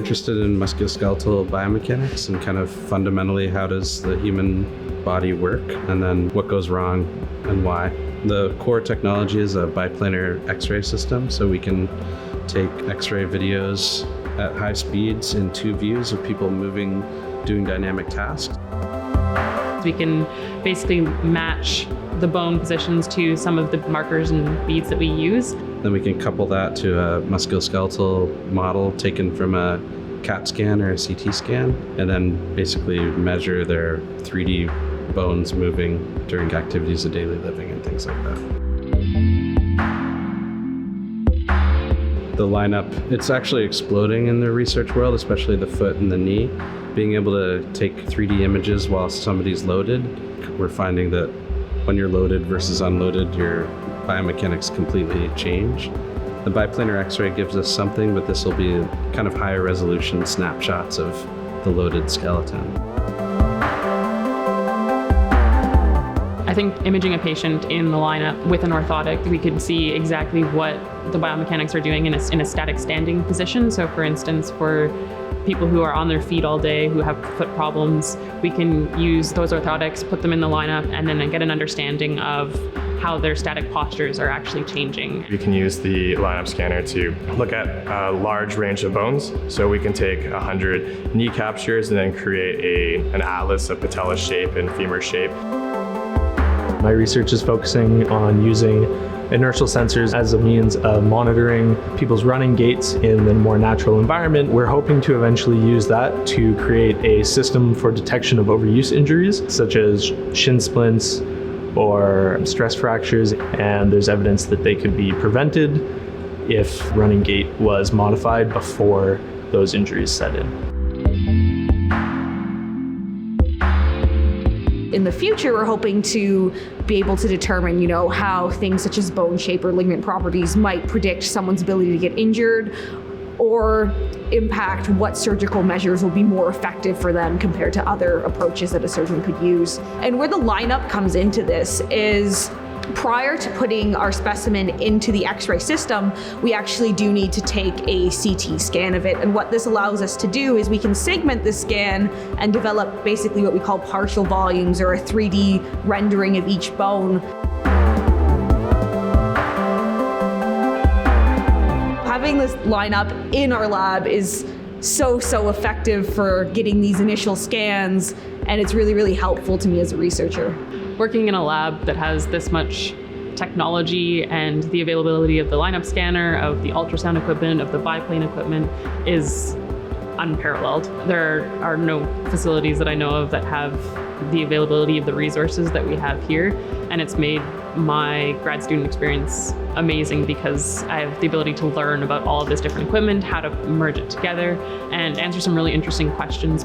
interested in musculoskeletal biomechanics and kind of fundamentally how does the human body work and then what goes wrong and why. The core technology is a biplanar X-ray system, so we can take X-ray videos at high speeds in 2 views of people moving, doing dynamic tasks. We can basically match the bone positions to some of the markers and beads that we use. Then we can couple that to a musculoskeletal model taken from a CAT scan or a CT scan, and then basically measure their 3D bones moving during activities of daily living and things like that. The LineUP, it's actually exploding in the research world, especially the foot and the knee. Being able to take 3D images while somebody's loaded, we're finding that when you're loaded versus unloaded, your biomechanics completely change. The biplanar X-ray gives us something, but this will be kind of higher resolution snapshots of the loaded skeleton. I think imaging a patient in the LineUP with an orthotic, we could see exactly what the biomechanics are doing in a static standing position. So for instance, for people who are on their feet all day, who have foot problems, we can use those orthotics, put them in the LineUP, and then get an understanding of how their static postures are actually changing. You can use the LineUP scanner to look at a large range of bones. So we can take 100 knee captures and then create an atlas of patella shape and femur shape. My research is focusing on using inertial sensors as a means of monitoring people's running gaits in a more natural environment. We're hoping to eventually use that to create a system for detection of overuse injuries, such as shin splints or stress fractures, and there's evidence that they could be prevented if running gait was modified before those injuries set in. In the future, we're hoping to be able to determine, how things such as bone shape or ligament properties might predict someone's ability to get injured or impact what surgical measures will be more effective for them compared to other approaches that a surgeon could use. And where the LineUP comes into this is prior to putting our specimen into the X-ray system, we actually do need to take a CT scan of it. And what this allows us to do is we can segment the scan and develop basically what we call partial volumes, or a 3D rendering of each bone. Having this LineUP in our lab is so effective for getting these initial scans, and it's really, really helpful to me as a researcher. Working in a lab that has this much technology and the availability of the LineUP scanner, of the ultrasound equipment, of the biplane equipment is unparalleled. There are no facilities that I know of that have the availability of the resources that we have here, and it's made my grad student experience amazing because I have the ability to learn about all of this different equipment, how to merge it together, and answer some really interesting questions.